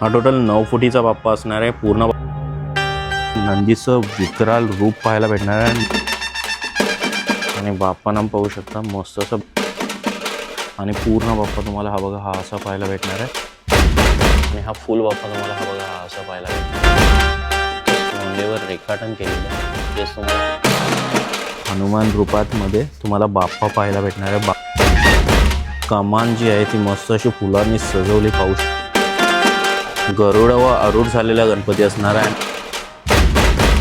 हा टोटल 9 फुटीचा बाप्पा असणार आहे. पूर्ण नंदीचं विकराल रूप पाहायला भेटणार आहे आणि बाप्पा नाम पाहू शकता मस्त असं. आणि पूर्ण बाप्पा तुम्हाला हा बघा हा असा पाहायला भेटणार आहे आणि हा फुल बाप्पा तुम्हाला हा बघा हा असा पाहायला भेटणार. सोंडेवर रेखाटन केलेलं आहे तेच तुम्हाला हनुमान रूपात मध्ये तुम्हाला बाप्पा पाहायला भेटणार आहे. कमान जी आहे ती मस्त अशी फुलांनी सजवली पाहू शकता. गरुड व आरूढ झालेला गणपती असणार आहे.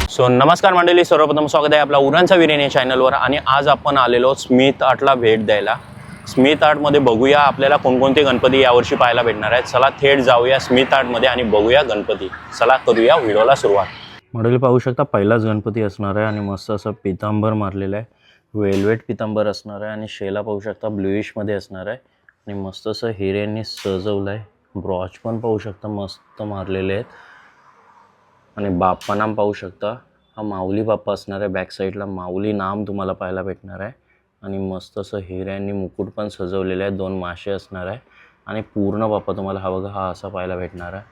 सो नमस्कार मंडळी, सर्वप्रथम स्वागत आहे आपला उरांचा वीरेन या चॅनलवर. आणि आज आपण आलेलो स्मिथ आर्टला भेट द्यायला. स्मिथ आर्टमध्ये बघूया आपल्याला कोणकोणते गणपती यावर्षी पाहायला भेटणार आहेत. चला थेट जाऊया स्मिथ आर्टमध्ये आणि बघूया गणपती. चला करूया व्हिडिओला सुरुवात. मंडळी पाहू शकता पहिलाच गणपती असणार आहे आणि मस्त असं पितांबर मारलेलं आहे. वेलवेट पितांबर असणार आहे आणि शेला पाहू शकता ब्लूइशमध्ये असणार आहे आणि मस्त असं हिऱ्यांनी सजवलं आहे. ब्रॉच पण पाहू शकता मस्त मारलेले आहेत आणि बाप्पा नाम पाहू शकता. हा माऊली बाप्पा असणार आहे. बॅक साईडला माऊली नाम तुम्हाला पाहायला भेटणार आहे आणि मस्त असं हिऱ्यांनी मुकुट पण सजवलेलं आहे. 2 मासे असणार आहे आणि पूर्ण बाप्पा तुम्हाला हा बघा हा असा पाहायला भेटणार आहे.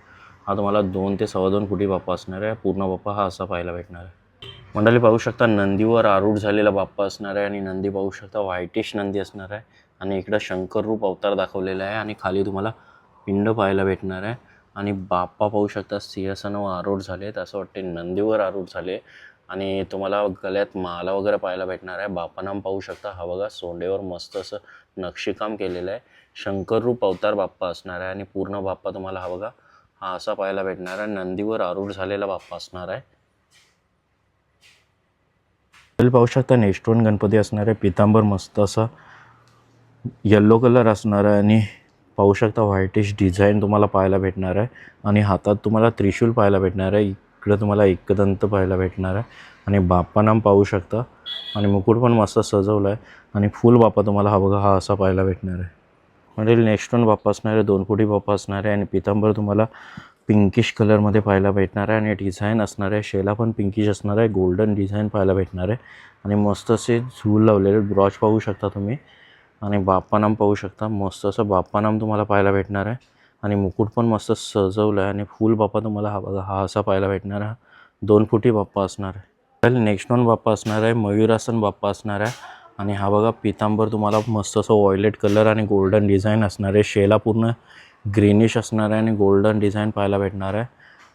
हा तुम्हाला 2 ते 2.25 फुटी बाप्पा असणार आहे. पूर्ण बाप्पा हा असा पाहायला भेटणार आहे. मंडळी पाहू शकता नंदीवर आरूढ झालेला बाप्पा असणार आहे आणि नंदी पाहू शकता व्हाईटिश नंदी असणार आहे आणि इकडं शंकर रूप अवतार दाखवलेला आहे आणि खाली तुम्हाला पिंड पाहायला भेटणार आहे. आणि बाप्पा पाहू शकता सिंहासनावर आरूढ झाले आहेत, असं वाटते नंदीवर आरूढ झाले. आणि तुम्हाला गळ्यात माला वगैरे पाहायला भेटणार आहे. बाप्पा नाम पाहू शकता हा बघा सोंडेवर मस्त असं नक्षीकाम केलेलं आहे. शंकर रूप अवतार बाप्पा असणार आहे आणि पूर्ण बाप्पा तुम्हाला हा बघा हा असा पाहायला भेटणार आहे. नंदीवर आरूढ झालेला बाप्पा असणार आहे. पाहू शकता नेक्स्टोन गणपती असणार आहे. पितांबर मस्त असा येल्लो कलर असणार आहे आणि पाहू शकता व्हाईटिश डिझाईन तुम्हाला पाहायला भेटणार आहे आणि हातात तुम्हाला त्रिशूल पाहायला भेटणार आहे. इकडं तुम्हाला एकदंत पाहायला भेटणार आहे आणि बाप्पा नाम पाहू शकता आणि मुकुट पण मस्त सजवलं आहे आणि फुल बाप्पा तुम्हाला हा बघा हा असा पाहायला भेटणार आहे. म्हणजे नेक्स्ट वन बाप्पा असणार आहे. 2 फुटी बाप्पा असणार आहे आणि पितांबर तुम्हाला पिंकिश कलरमध्ये पाहायला भेटणार आहे आणि डिझाईन असणार आहे. शेला पण पिंकिश असणार आहे. गोल्डन डिझाईन पाहायला भेटणार आहे आणि मस्त असे झूल लावलेले ब्रॉच पाहू शकता तुम्ही आणि बाप्पा नाम पाहू शकता. मस्त असं बाप्पा नाम तुम्हाला पाहायला भेटणार आहे आणि मुकुट पण मस्त सजवलं आहे आणि फुल बाप्पा तुम्हाला हा बघा हा असा पाहायला भेटणार आहे. 2 फुटी बाप्पा असणार आहे. तर नेक्स्ट वन बाप्पा असणार आहे. मयूरासन बाप्पा असणार आहे आणि हा बघा पितांबर तुम्हाला मस्त असं व्हायलेट कलर आणि गोल्डन डिझाईन असणार आहे. शेला पूर्ण ग्रीनिश असणार आहे आणि गोल्डन डिझाईन पाहायला भेटणार आहे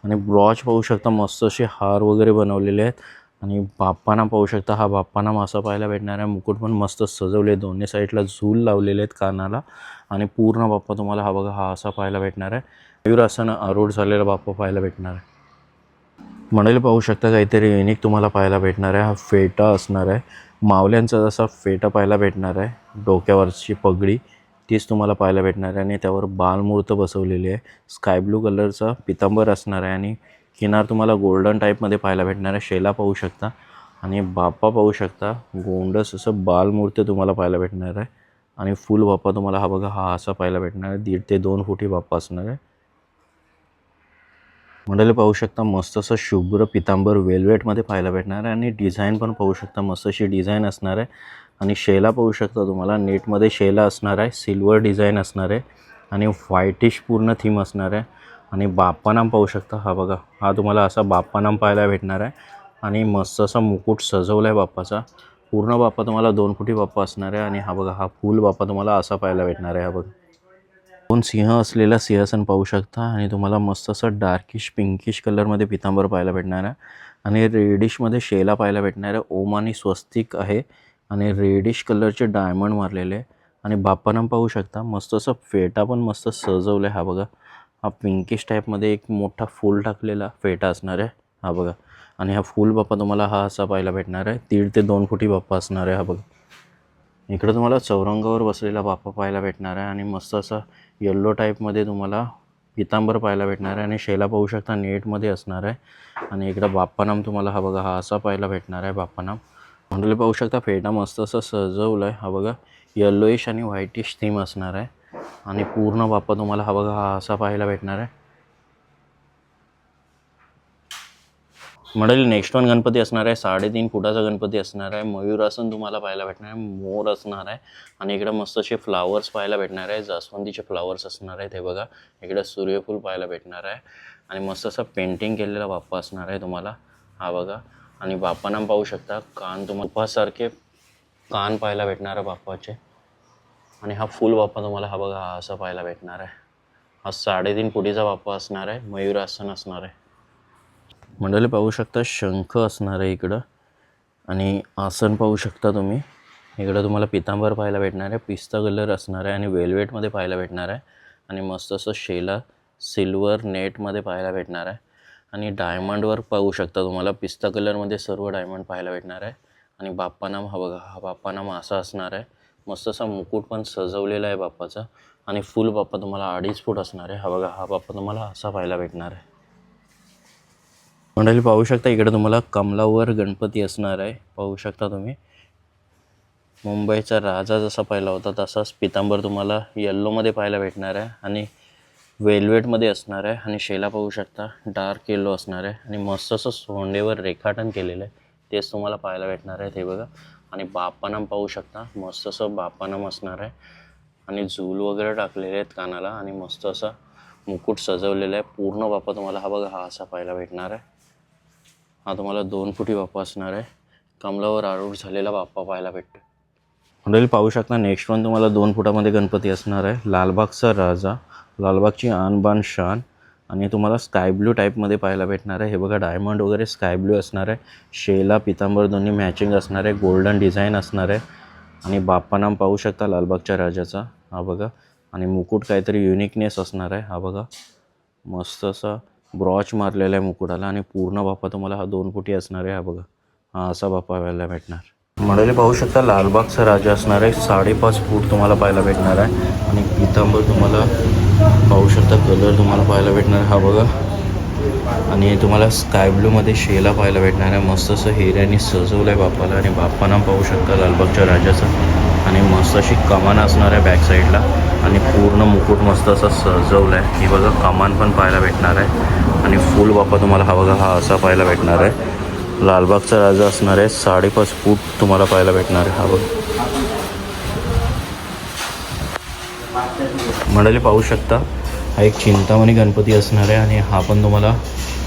आणि ब्रॉच पाहू शकता मस्त असे हार वगैरे बनवलेले आहेत आणि बाप्पा नाम पाहू शकता हा बाप्पा नाम असा पाहायला भेटणार आहे. मुकुट पण मस्त सजवले, दोन्ही साईडला झूल लावलेले आहेत कानाला आणि पूर्ण बाप्पा तुम्हाला हा बघा हा असा पाहायला भेटणार आहे. मयूरासन आरूढ झालेला बाप्पा पाहायला भेटणार आहे. मंडळी पाहू शकता काहीतरी युनिक तुम्हाला पाहायला भेटणार आहे. हा फेटा असणार आहे. मावल्यांचा जसा फेटा पाहायला भेटणार आहे. डोक्यावरची पगडी तीच तुम्हाला पाहायला भेटणार आहे आणि त्यावर बालमूर्त बसवलेली आहे. स्काय ब्लू कलरचा पितांबर असणार आहे आणि किनार तुम्हाला गोल्डन टाईपमध्ये पाहायला भेटणार आहे. शेला पाहू शकता आणि बाप्पा पाहू शकता गोंडस असं बालमूर्ती तुम्हाला पाहायला भेटणार आहे आणि फुल बाप्पा तुम्हाला हा बघा हा असा पाहायला भेटणार आहे. 1.5 ते 2 फुटी बाप्पा असणार आहे. मंडळी पाहू शकता मस्त असं शुभ्र पितांबर वेलवेटमध्ये पाहायला भेटणार आहे आणि डिझाईन पण पाहू शकता मस्त अशी डिझाईन असणार आहे आणि शेला पाहू शकता तुम्हाला नेटमध्ये शेला असणार आहे. सिल्वर डिझाईन असणार आहे आणि व्हाईटिश पूर्ण थीम असणार आहे आणि बाप्पा नाम पाहू शकता हा बघा हा तुम्हाला असा बाप्पा नाम पाहायला भेटणार आहे आणि मस्त असा मुकुट सजवला आहे बाप्पाचा. पूर्ण बाप्पा तुम्हाला 2 फुटी बाप्पा असणार आहे आणि हा बघा हा फुल बाप्पा तुम्हाला असा पाहायला भेटणार आहे. हा बघा 2 सिंह असलेला सिंहासन पाहू शकता आणि तुम्हाला मस्त असं डार्किश पिंकिश कलरमध्ये पितांबर पाहायला भेटणार आहे आणि रेडिशमध्ये शेला पाहायला भेटणार आहे. ओम आणि स्वस्तिक आहे आणि रेडिश कलरचे डायमंड मारलेले आहे आणि बाप्पा नाम पाहू शकता मस्त असं फेटा पण मस्त सजवलं आहे. हा बघा हा पिंकिश टाईपमध्ये एक मोठा फूल टाकलेला फेटा असणार आहे. हा बघा आणि हा फुल बाप्पा तुम्हाला हा असा पाहायला भेटणार आहे. 1.5 ते 2 फुटी बाप्पा असणार आहे. हा बघा इकडं तुम्हाला चौरंगावर बसलेला बाप्पा पाहायला भेटणार आहे आणि मस्त असा येल्लो टाईपमध्ये तुम्हाला पितांबर पाहायला भेटणार आहे आणि शेला पाहू शकता नेटमध्ये असणार आहे आणि इकडं बाप्पा नाम तुम्हाला हा बघा हा असा पाहायला भेटणार आहे. बाप्पा नाम मंडळी पाहू शकता फेटा मस्त असं सजवलं आहे. हा बघा येल्लोइश आणि व्हाईटिश थीम असणार आहे आणि पूर्ण बाप्पा तुम्हाला हा बघा हा असा पाहायला भेटणार आहे. मंडळी नेक्स्ट वन गणपती असणार आहे 3.5 फुटाचा गणपती असणार आहे. मयूरासन तुम्हाला पाहायला भेटणार आहे, मोर असणार आहे आणि इकडे मस्त असे फ्लावर्स पाहायला भेटणार आहे. जास्वंदीचे फ्लावर्स असणार आहेत. हे बघा इकडे सूर्यफूल पाहायला भेटणार आहे आणि मस्त असं पेंटिंग केलेला बाप्पा असणार आहे तुम्हाला. हा बघा आणि बाप्पांना पाहू शकता कान तुम्हाला सारखे कान पाहायला भेटणार आहे बाप्पाचे. आणि हा फुल बाप्पा तुम्हाला हा बघा हा असा पाहायला भेटणार आहे. हा 3.5 फुटीचा बाप्पा असणार आहे, मयूरासन असणार आहे. मंडळी पाहू शकता शंख असणार आहे इकडं आणि आसन पाहू शकता तुम्ही. इकडं तुम्हाला पितांबर पाहायला भेटणार आहे, पिस्ता कलर असणार आहे आणि वेल्वेटमध्ये पाहायला भेटणार आहे आणि मस्त असं शेला सिल्वर नेटमध्ये पाहायला भेटणार आहे आणि डायमंडवर पाहू शकता तुम्हाला पिस्ता कलरमध्ये सर्व डायमंड पाहायला भेटणार आहे. आणि बाप्पानाम हा बघा हा बाप्पानाम असा असणार आहे. मस्त असा मुकुट पण सजवलेला आहे बाप्पाचा आणि फुल बाप्पा तुम्हाला 2.5 फूट असणार आहे. हा बघा हा बाप्पा तुम्हाला असा पाहायला भेटणार आहे. मंडळी पाहू शकता इकडे तुम्हाला कमलावर गणपती असणार आहे. पाहू शकता तुम्ही मुंबईचा राजा जसा पाहिला होता तसाच पितांबर तुम्हाला येल्लोमध्ये पाहायला भेटणार आहे आणि वेल्वेटमध्ये असणार आहे आणि शेला पाहू शकता डार्क येल्लो असणार आहे आणि मस्त असं सोंडेवर रेखाटन केलेलं आहे तेच तुम्हाला पाहायला भेटणार आहे. ते बघा आणि बाप्पानाम पाहू शकता मस्त असं बाप्पानाम असणार आहे आणि झूल वगैरे टाकलेले आहेत कानाला आणि मस्त असा मुकुट सजवलेला आहे. पूर्ण बाप्पा तुम्हाला हा बघा हा असा पाहायला भेटणार आहे. हा तुम्हाला 2 फुटी बाप्पा असणार आहे. कमलावर आरूढ झालेला बाप्पा पाहायला भेटतो. मंडळी पाहू शकता नेक्स्ट वन तुम्हाला 2 फुटामध्ये गणपती असणार आहे. लालबागचा राजा, लालबागची आणबान शान आणि तुम्हाला स्काय ब्ल्यू टाईपमध्ये पाहायला भेटणार आहे. हे बघा डायमंड वगैरे स्काय ब्ल्यू असणार आहे. शेला पितांबर दोन्ही मॅचिंग असणार आहे. गोल्डन डिझाईन असणार आहे आणि बाप्पानाम पाहू शकता लालबागच्या राजाचा हा बघा आणि मुकुट काहीतरी युनिकनेस असणार आहे. हा बघा मस्त असा ब्रॉच मारलेला आहे मुकुटाला आणि पूर्ण बाप्पा तुम्हाला हा 2 फुटी असणार आहे. हा बघा हा असा बाप्पा पाहायला भेटणार. मंडळी पाहू शकता लालबागचा राजा असणार आहे. 5.5 फूट तुम्हाला पाहायला भेटणार आहे आणि पितांबर तुम्हाला पाहू शकता कलर तुम्हाला पाहायला भेटणार हा बघा आणि तुम्हाला स्काय ब्लूमध्ये शेला पाहायला भेटणार आहे. मस्त असं हिऱ्याने सजवलं आहे बाप्पाला आणि बाप्पाना पाहू शकता लालबागच्या राजाचं आणि मस्त अशी कमान असणार आहे बॅक साईडला आणि पूर्ण मुकुट मस्त असं सजवलं आहे. हे बघा कमान पण पाहायला भेटणार आहे आणि फुल बाप्पा तुम्हाला हा बघा हा असा पाहायला भेटणार आहे. लालबागचा राजा असणार आहे. 5.5 फूट तुम्हाला पाहायला भेटणार आहे. हा बघा मंडळी पाहू शकता हा एक चिंतामणी गणपती असणार आहे आणि हा पण तुम्हाला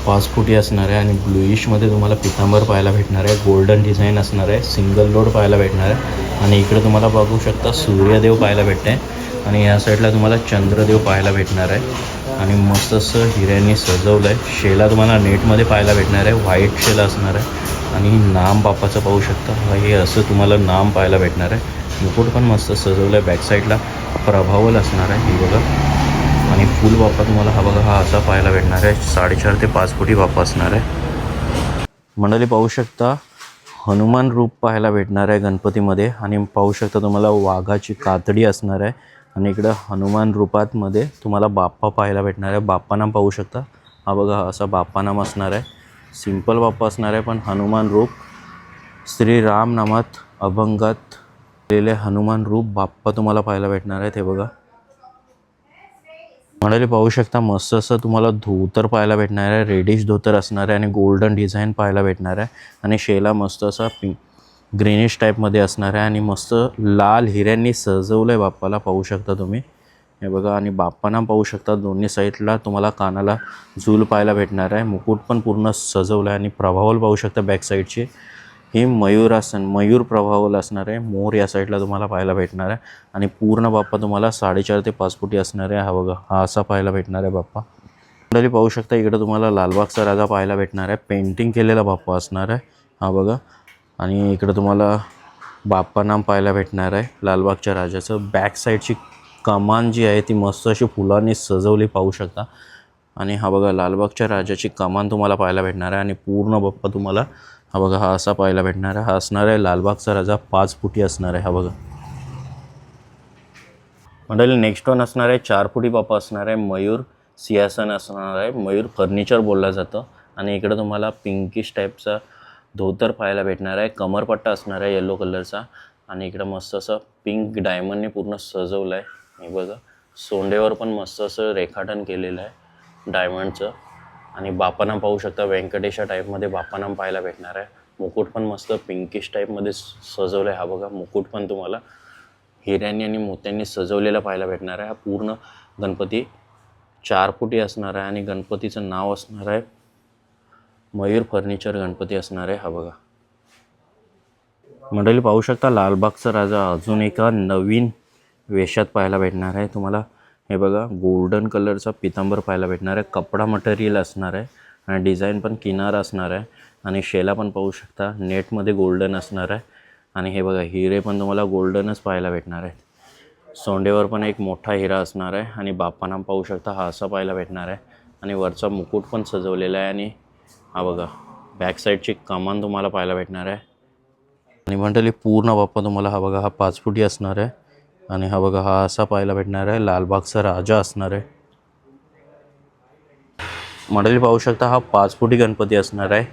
5 फुटी असणार आहे आणि ब्लूइशमध्ये तुम्हाला पितांबर पाहायला भेटणार आहे. गोल्डन डिझाईन असणार आहे. सिंगल लोड पाहायला भेटणार आहे आणि इकडे तुम्हाला बघू शकता सूर्यदेव पाहायला भेटते आहे आणि या साईडला तुम्हाला चंद्रदेव पाहायला भेटणार आहे आणि मस्त असं हिऱ्यांनी सजवलं आहे. शेला तुम्हाला नेटमध्ये पाहायला भेटणार आहे. व्हाईट शेला असणार आहे आणि नाम बाप्पाचं पाहू शकता हे असं तुम्हाला नाम पाहायला भेटणार आहे. मुकुट पण मस्त सजवलं आहे. बॅक साईडला प्रभावल असणार आहे. हे बघा आणि फुल बाप्पा तुम्हाला हा बघा हा असा पाहायला भेटणार आहे. 4.5 ते 5 फुटी बाप्पा असणार आहे. मंडळी पाहू शकता हनुमान रूप पाहायला भेटणार आहे गणपतीमध्ये आणि पाहू शकता तुम्हाला वाघाची कातडी असणार आहे आणि इकडं हनुमान रूपातमध्ये तुम्हाला बाप्पा पाहायला भेटणार आहे. बाप्पानाम पाहू शकता हा बघा असा बाप्पानाम असणार आहे. सिंपल बाप्पा असणार आहे पण हनुमान रूप श्रीराम नामात अभंगात केलेले हनुमान रूप बाप्पा तुम्हाला पाहायला भेटणार आहेत. हे बघा मंडळी पाहू शकता मस्त असं तुम्हाला धोतर पाहायला भेटणार आहे. रेडिश धोतर असणार आहे आणि गोल्डन डिझाईन पाहायला भेटणार आहे आणि शेला मस्त असा ग्रीनिश टाईपमध्ये असणार आहे आणि मस्त लाल हिऱ्यांनी सजवलं आहे बाप्पाला पाहू शकता तुम्ही. हे बघा आणि बाप्पांना पाहू शकता दोन्ही साईडला तुम्हाला कानाला झूल पाहायला भेटणार आहे. मुकुट पण पूर्ण सजवलं आहे आणि प्रभावल पाहू शकता बॅक साईडची. ही मयूरासन मयूर प्रभावल असणार आहे. मोर या साईडला तुम्हाला पाहायला भेटणार आहे आणि पूर्ण बाप्पा तुम्हाला 4.5 ते 5 फुटी असणार आहे. हा बघा हा असा पाहायला भेटणार आहे बाप्पा. मंडळी पाहू शकता इकडे तुम्हाला लालबागचा राजा पाहायला भेटणार आहे. पेंटिंग केलेला बाप्पा असणार आहे. हा बघा आणि इकडं तुम्हाला बाप्पानाम पाहायला भेटणार आहे लालबागच्या राजाचं. बॅक साईडची कमान जी आहे ती मस्त अशी फुलांनी सजवली पाहू शकता आणि हा बघा लालबागच्या राजाची कमान तुम्हाला पाहायला भेटणार आहे आणि पूर्ण बाप्पा तुम्हाला हा बघा हा असा पाहायला भेटणार आहे. हा असणार आहे लालबागचा राजा 5 फुटी असणार आहे. हा बघा मंडळी नेक्स्ट वन असणार आहे 4 फुटी बाप्पा असणार आहे. मयूर सिंहासन असणार आहे. मयूर फर्निचर बोललं जातं आणि इकडं तुम्हाला पिंकिश टाईपचा धोतर पाहायला भेटणार आहे. कमरपट्टा असणार आहे येलो कलरचा आणि इकडं मस्त असं पिंक डायमंडने पूर्ण सजवलं आहे. हे बघा सोंडेवर पण मस्त असं रेखाटन केलेलं आहे डायमंडचं आणि बापानाम पाहू शकता व्यंकटेशा टाईपमध्ये बापानाम पाहायला भेटणार आहे. मुकुट पण मस्त पिंकिश टाईपमध्ये सजवलं आहे. हा बघा मुकुट पण तुम्हाला हिऱ्यांनी आणि मोत्यांनी सजवलेला पाहायला भेटणार आहे. हा पूर्ण गणपती 4 फुटी असणार आहे आणि गणपतीचं नाव असणार आहे मयूर फर्निचर गणपती असणार आहे. हा बघा मंडळी पाहू शकता लालबागचा राजा अजून एका नवीन वेशात पाहायला भेटणार आहे तुम्हाला. हे बघा गोल्डन कलरचा पितांबर पाहायला भेटणार आहे. कपडा मटेरियल असणार आहे आणि डिझाईन पण किनार असणार आहे आणि शेला पण पाहू शकता नेटमध्ये गोल्डन असणार आहे. आणि हे बघा हिरे पण तुम्हाला गोल्डनच पाहायला भेटणार आहेत. सोंडेवर पण एक मोठा हिरा असणार आहे आणि बाप्पानाम पाहू शकता हा असा पाहायला भेटणार आहे. आणि वरचा मुकुट पण सजवलेला आहे आणि हा बघा बॅक साईडची कमान तुम्हाला पाहायला भेटणार आहे. आणि मंडळी पूर्ण बाप्पा तुम्हाला हा बघा हा 5 फुटी असणार आहे आणि हा बघा हा असा पाहायला भेटणार आहे. लालबागचा राजा असणार आहे. मंडळी पाहू शकता हा 5 फुटी गणपती असणार आहे.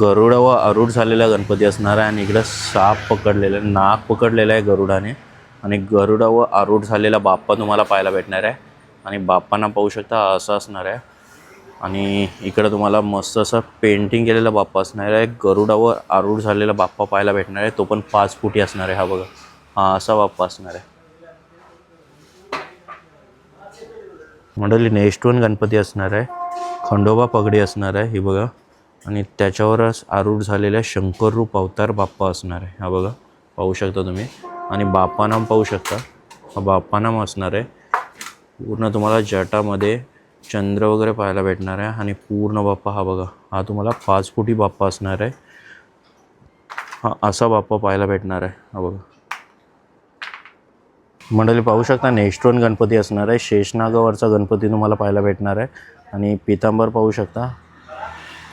गरुडा व आरूढ झालेला गणपती असणार आहे आणि इकडं साप पकडलेला नाग पकडलेला आहे गरुडाने आणि गरुडा व आरूढ झालेला बाप्पा तुम्हाला पाहायला भेटणार आहे. आणि बाप्पांना पाहू शकता हा असा असणार आहे. आणि इकडं तुम्हाला मस्त असं पेंटिंग केलेला बाप्पा असणार आहे. गरुडावर आरूढ झालेला बाप्पा पाहायला भेटणार आहे. तो पण 5 फुटी असणार आहे. हा बघा हा असा बाप्पा असणार आहे. मंडळी नेक्स्ट वन गणपती असणार आहे. खंडोबा पगडी असणार आहे. हे बघा आणि त्याच्यावरच आरूढ झालेल्या शंकररूप अवतार बाप्पा असणार आहे. हा बघा पाहू शकता तुम्ही. आणि बाप्पानाम पाहू शकता हा बाप्पानाम असणार आहे. पूर्ण तुम्हाला जटामध्ये चंद्र वगैरे पाहायला भेटणार आहे आणि पूर्ण बाप्पा हा बघा हा तुम्हाला 5 फुटी बाप्पा असणार आहे. हा असा बाप्पा पाहायला भेटणार आहे. हा बघा मंडळी पाहू शकता नेक्स्ट वन गणपती असणार आहे. शेषनागावरचा गणपती तुम्हाला पाहायला भेटणार आहे. आणि पितांबर पाहू शकता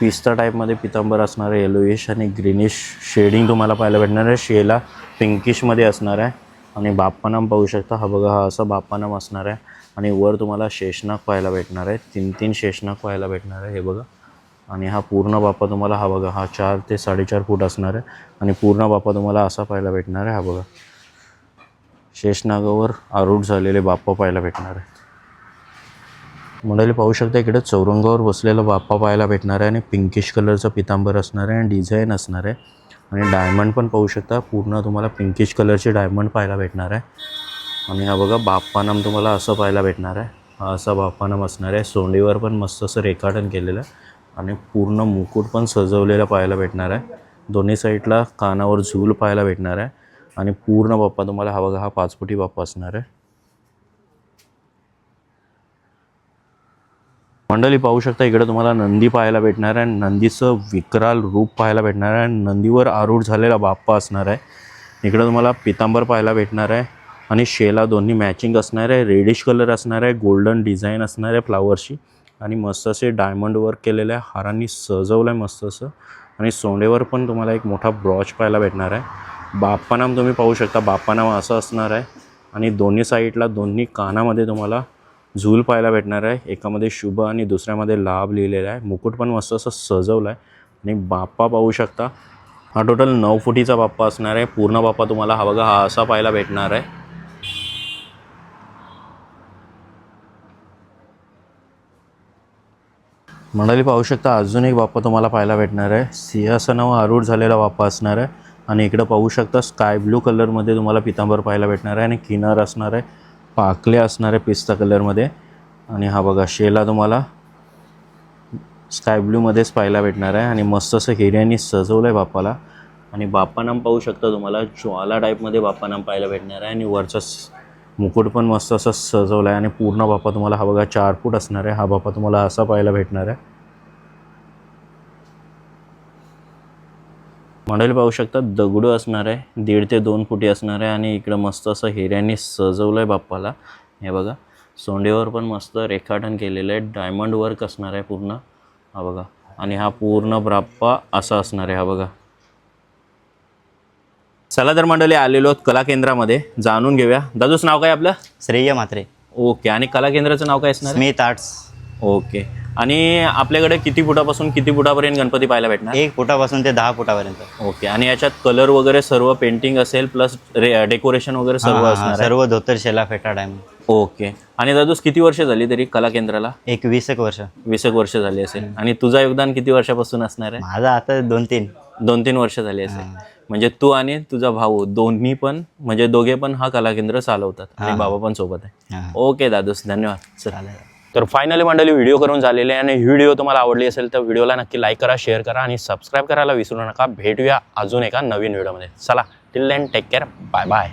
पिस्ता टाईपमध्ये पितांबर असणार आहे. येलोइश आणि ग्रीनिश शेडिंग तुम्हाला पाहायला भेटणार आहे. शेला पिंकिशमध्ये असणार आहे. आणि बाप्पानाम पाहू शकता हा बघा हा असा बाप्पानाम असणार आहे. आणि वर तुम्हाला शेषनाग पाहायला भेटणार आहे. 3 शेषनाग पाहायला भेटणार आहे. हे बघा आणि हा पूर्ण बाप्पा तुम्हाला हा बघा हा 4 ते 4.5 फूट असणार आहे. आणि पूर्ण बाप्पा तुम्हाला असा पाहायला भेटणार आहे. हा बघा शेषनागावर आरूढ झालेले बाप्पा पाहायला भेटणार आहे. मंडळी पाहू शकता इकडे चौरंगावर बसलेला बाप्पा पाहायला भेटणार आहे. आणि पिंकिश कलरचा पितांबर असणार आहे आणि डिझाईन असणार आहे. आणि डायमंड पण पाहू शकता पूर्ण तुम्हाला पिंकिश कलरचे डायमंड पाहायला भेटणार आहे. आणि हा बघा बाप्पानाम तुम्हाला असं पाहायला भेटणार आहे. हा असा बाप्पानाम असणार आहे. सोंडीवर पण मस्त असं रेखाटन केलेलं आहे आणि पूर्ण मुकुट पण सजवलेला पाहायला भेटणार आहे. दोन्ही साईडला कानावर झूल पाहायला भेटणार आहे. आणि पूर्ण बाप्पा तुम्हाला हा बघा हा 5 फुटी बाप्पा असणार आहे. मंडळी पाहू शकता इकडे तुम्हाला नंदी पाहायला भेटणार आहे. नंदीचं विकराल रूप पाहायला भेटणार आहे. नंदीवर आरूढ झालेला बाप्पा असणार आहे. इकडे तुम्हाला पितांबर पाहायला भेटणार आहे. आणि शेला दोन्ही मॅचिंग असणार आहे. रेडिश कलर असणार आहे. गोल्डन डिझाईन असणार आहे फ्लावरची. आणि मस्त असे डायमंड वर्क केलेल्या हारांनी सजवलं आहे मस्त असं. आणि सोंडेवर पण तुम्हाला एक मोठा ब्रॉच पाहायला भेटणार आहे. बाप्पानाम तुम्ही पाहू शकता बाप्पानाम असं असणार आहे. आणि दोन्ही साईडला दोन्ही कानामध्ये तुम्हाला झूल पाहायला भेटणार आहे. एकामध्ये शुभ आणि दुसऱ्यामध्ये लाभ लिहिलेला आहे. मुकुट पण मस्त असं सजवलं आहे. आणि बाप्पा पाहू शकता हा टोटल 9 फुटीचा बाप्पा असणार आहे. पूर्ण बाप्पा तुम्हाला हा बघा हा असा पाहायला भेटणार आहे. मंडळी पाहू शकता अजून एक बाप्पा तुम्हाला पाहायला भेटणार आहे. सिंहासनावर आरूढ झालेला बाप्पा असणार आहे. आणि इकडं पाहू शकता स्काय ब्लू कलरमध्ये तुम्हाला पितांबर पाहायला भेटणार आहे. आणि किनार असणार आहे पाकले असणार आहे पिस्ता कलरमध्ये. आणि हा बघा शेला तुम्हाला स्काय ब्लूमध्येच पाहायला भेटणार आहे. आणि मस्त असं हिऱ्यांनी सजवलं आहे बाप्पाला. आणि बाप्पानाम पाहू शकता तुम्हाला ज्वाला टाईपमध्ये बाप्पानाम पाहायला भेटणार आहे. आणि वरचा मुकुट पण मस्त असं सजवलं आहे. आणि पूर्ण बाप्पा तुम्हाला हा बघा 4 फूट असणार आहे. हा बाप्पा तुम्हाला असा पाहायला भेटणार आहे. मंडळी पाहू शकता दगडू असणार आहे. 1.5 ते 2 फुटी असणार आहे. आणि इकडं मस्त असं हिऱ्यांनी सजवलं आहे बाप्पाला. हे बघा सोंडेवर पण मस्त रेखाटन केलेलं आहे. डायमंड वर्क असणार आहे पूर्ण. हा बघा आणि हा पूर्ण बाप्पा असा असणार आहे. हा बघा चला तर मंडळी आलेलो आहोत कला केंद्रामध्ये. जाणून घेऊया. दादूचं नाव काय आपलं? श्रेय म्हात्रे. ओके. आणि कला केंद्राचं नाव काय असणार? Smith arts. ओके. आणि आपल्याकडे किती फुटापासून किती फुटापर्यंत गणपती पाहायला भेटणार? 1 फुटापासून ते 10 फुटापर्यंत. ओके. आणि याच्यात कलर वगैरे सर्व पेंटिंग असेल प्लस डेकोरेशन वगैरे सर्व असणार आहे? सर्व धोतर शेला फेटा डायमंड. ओके. आणि दादूस किती वर्ष झाली तरी कला केंद्राला? एक 20 वर्ष. 20 वर्ष झाली असेल. आणि तुझं योगदान किती वर्षापासून असणार आहे? माझा आता 2-3. 2-3 वर्ष झाली असेल. म्हणजे तू आणि तुझा भाऊ दोन्ही पण म्हणजे दोघे पण हा कला केंद्र चालवतात आणि बाबा पण सोबत आहे. ओके दादूस, धन्यवाद. चल. तर फायनली मंडळी व्हिडिओ करून झालेले आहे आणि व्हिडिओ तुम्हाला आवडली असेल तर व्हिडिओला नक्की लाईक करा, शेअर करा आणि सबस्क्राईब करायला विसरू नका. भेटूया अजून एका नवीन व्हिडिओमध्ये. चला, till then take care, bye bye.